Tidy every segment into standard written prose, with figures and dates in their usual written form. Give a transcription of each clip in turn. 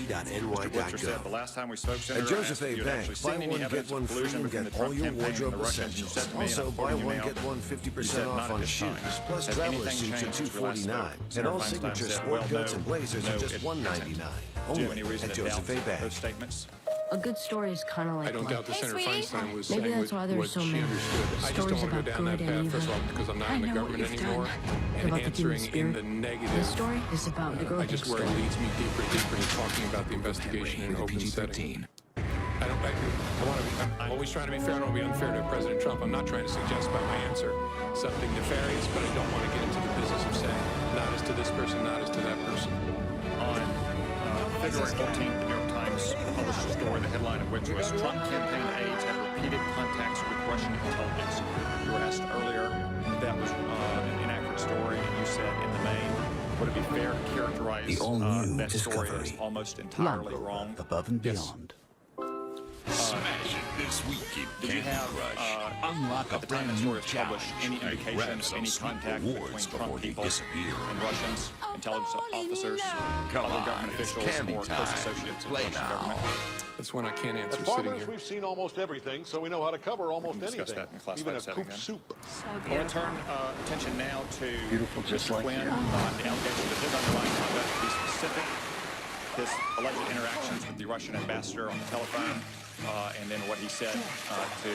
FB.NY.gov. The last time we spoke, Senator, At Joseph A. Bank, buy one, get one free and get all your wardrobe essentials. Also, buy one, get one 50% off on shoes, plus traveler suits at $249. And all signature sport coats and blazers are just $199. Only at Joseph A. Bank. Those statements? A good story is kind of like I don't doubt that Senator Feinstein was maybe saying that's why there's so what she many understood. I just don't want to go down that path, first of all, because I'm not in the government anymore, and answering in the negative. The story is about the girl I just where it leads me deeper and deeper into talking about the investigation in an open setting. I'm always trying to be fair. I don't want to be unfair to President Trump. I'm not trying to suggest by my answer something nefarious, but I don't want to get into the business of saying, not as to this person, not as to that person. On February 14th, the New York Times published a story, the headline of which was Trump campaign aides have repeated contacts with Russian intelligence. You were asked earlier if that was an inaccurate story, and you said in the main, would it be fair to characterize that story as almost entirely wrong? Above and beyond. Smash it this week in Did you have, Unlock at the time the story was published, any indication of any contact between Trump people and Russians, intelligence officers, other government officials, or close associates of the Russian government? That's one I can't answer As sitting farmers, here. we've seen almost everything, so we know how to cover almost Discuss anything, that in a classified even a setting, coop then. soup. I want to turn attention now to Beautiful, just Mr. like Quinn, you. the allegation that his underlying conduct, to be specific, his alleged interactions with the Russian ambassador on the telephone, and then what he said to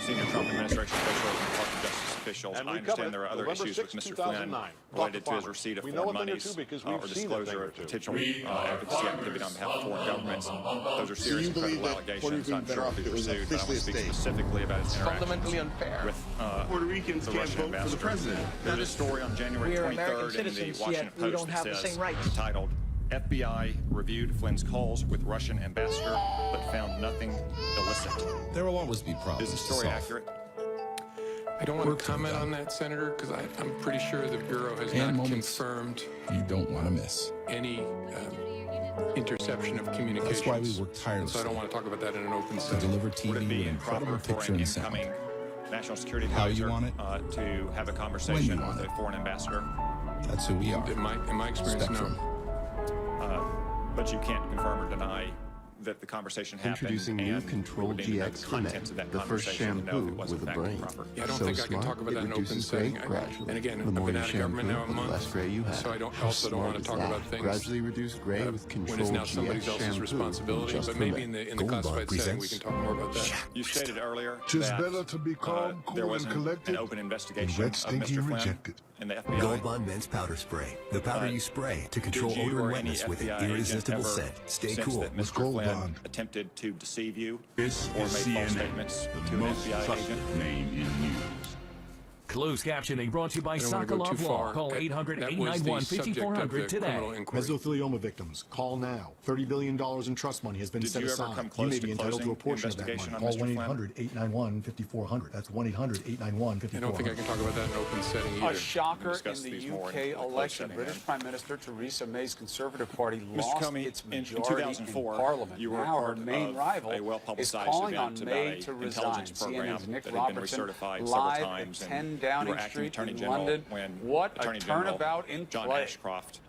senior Trump administration officials and Department of Justice officials. And I we understand covered there are other November issues with 6, Mr. Flynn 2009. related to his receipt of We know foreign a thing or monies two because or we've seen a thing disclosure or of two. potential advocacy activity on behalf of foreign governments. Those are serious and credible allegations. I'm sure will be pursued, but I want to speak specifically about his interactions with Puerto Ricans the can't Russian vote for the ambassador. president. There's a story on January 23rd in the Washington Post that says, entitled, FBI reviewed Flynn's calls with Russian ambassador, but found nothing illicit. There will always be problems. Is the story accurate? I don't want to comment on that, Senator, because I'm pretty sure the Bureau has not confirmed You don't want to miss. any interception of communications. That's why we work tirelessly So I don't want to talk about that in an open to setting. deliver Would it TV be with incredible improper for picture an and sound. incoming national security How you advisor want it, to have a conversation want with a foreign ambassador? That's who we are. In my experience, Spectrum. no. But you can't confirm or deny that the conversation happened. Introducing new and Control we would need to know GX the contents of that the first conversation to know if it shampoo was with in a fact brain. improper. Yeah, I don't So think I can smart, talk about it that in an open reduces setting. gray gradually. And again, The I've more been you out of government now a shampoo, the month, less gray you have. so I How also don't want to smart talk is about that? things Gradually reduce gray with Control when it's now somebody GX else's shampoo responsibility, just but for maybe men. in the classified setting we can talk more about that. You stated earlier Tis that better to be calm, cool, there and wasn't collected an open than investigation red of stinky Mr. Flynn rejected. and the FBI. Gold Bond Men's Powder Spray. The powder you spray to control Did you odor or and any wetness with an FBI agent irresistible ever scent. Stay sense cool. that with Mr. Gold Flynn Bond. attempted to deceive you This or is made false CNN, statements the to an most FBI trusted agent? name in news. Closed captioning brought to you by I don't want to go too Sokolov far. Law. Call That was the 800-891-5400 subject of the today. criminal inquiry. Mesothelioma victims, call now. $30 billion in trust money has been Did set you ever aside. come You close may to be entitled to a closing portion of that investigation money. on Call Mr. Flynn? 1-800-891-5400. That's 1-800-891-5400. I don't think I can talk about that in an open setting either. A shocker Discuss in the these more UK in a closed election. setting, British then. Prime Minister Theresa May's Conservative Party Mr. lost Comey, its in majority 2004, in Parliament. you were now her part main of rival a is well-publicized calling on event May about to an resign. intelligence program CNN's Nick that had been Robertson recertified several live times, at and 10 you Downing were acting Street Attorney in General London. when What Attorney a General turnabout in John play. Ashcroft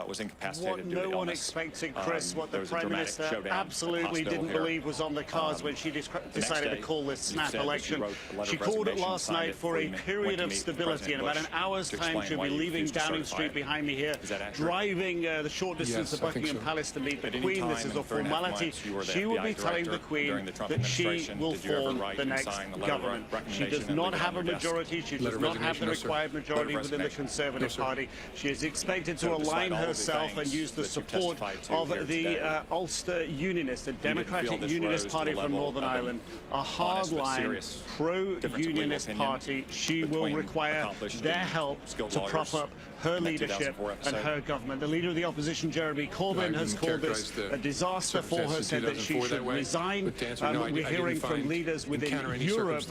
was incapacitated What due to no one illness. expected, Chris, what the there was a Prime dramatic Minister showdown at absolutely Hospital didn't here. believe was on the cards when she decided to call this you snap said that election. she wrote a letter She of called it resignation, last signed night it for before a you went period to of meet with stability. In President about an Bush hour's to time, explain she'll why be you leaving refused to Downing certify Street it. behind me here, Is that accurate? driving the short distance Yes, to I think Buckingham so. Palace to meet the At any Queen. time This is in a 3.5 formality. months, you were the She will FBI be telling the director Queen during the Trump that she administration. will Did you ever form write the and next sign the letter of government. She recommendation does and not leave it have a on your desk? majority. She Letter does of not have the resignation, no, sir. required majority Letter of within the resignation. Conservative No, sir. Party. She is expected to So align despite all of the herself and things use the that you support testified to of here the today, Ulster Unionists, the didn't feel Democratic this Unionist rose to Party the from level Northern of an Ireland, a honest but hardline serious pro-unionist opinion party. She will between require accomplished their and help skilled to lawyers prop up her in that leadership 2004 and episode. her government. The leader of the opposition, Jeremy Corbyn, has called this a disaster for her, said that she should resign. We're hearing from leaders within Europe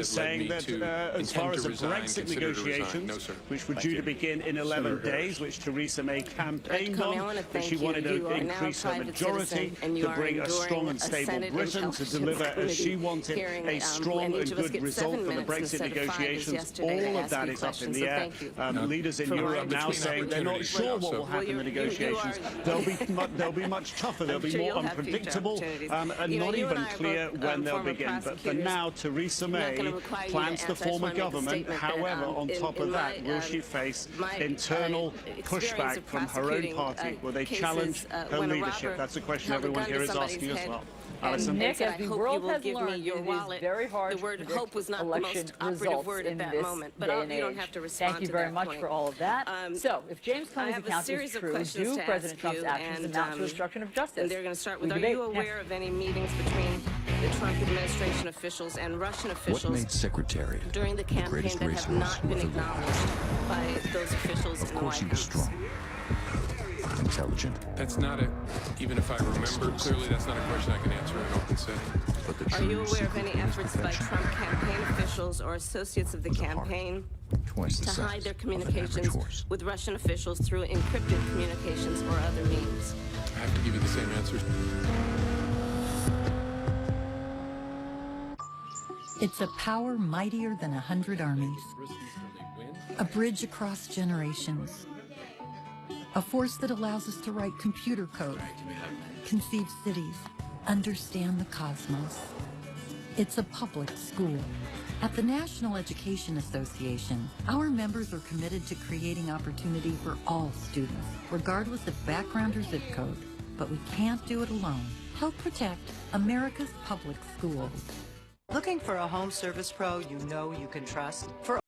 saying that as far as the Brexit negotiations, which were due to begin in 11 days, which Theresa May campaigned on, that she wanted to increase her majority, to bring a strong and stable Britain, to deliver, as she wanted, a strong and good result for the Brexit negotiations. All of that is up in the air. Leaders in Europe now saying they're not sure what will happen in the negotiations. They'll be much tougher. They'll be more unpredictable and not even clear when they'll begin. But for now, Theresa May plans to form a government. However, on top of that, will she face internal pushback from her own party? Will they challenge her leadership? That's a question everyone here is asking as well. Alison. Nick, as the world has learned, it is very hard to predict hope was not election the most operative word in at that this moment, but day and you don't age. have to respond Thank you to very that much point. for all of that. So, if James Comey's account is true, do President Trump's actions amount to obstruction of justice? And they're going to start with, are you aware of any meetings between the Trump administration officials and Russian officials What made Secretary during the campaign that have not been acknowledged by those officials in the White House? Strong. Intelligent. That's not even if I remember clearly, that's not a question I can answer in an open setting. Are you aware of any efforts by Trump campaign officials or associates of the campaign to hide their communications with Russian officials through encrypted communications or other means? I have to give you the same answer. It's a power mightier than 100 armies, a bridge across generations, a force that allows us to write computer code, conceive cities, understand the cosmos. It's a public school. At the National Education Association, our members are committed to creating opportunity for all students, regardless of background or zip code. But we can't do it alone. Help protect America's public schools. Looking for a home service pro you know you can trust? For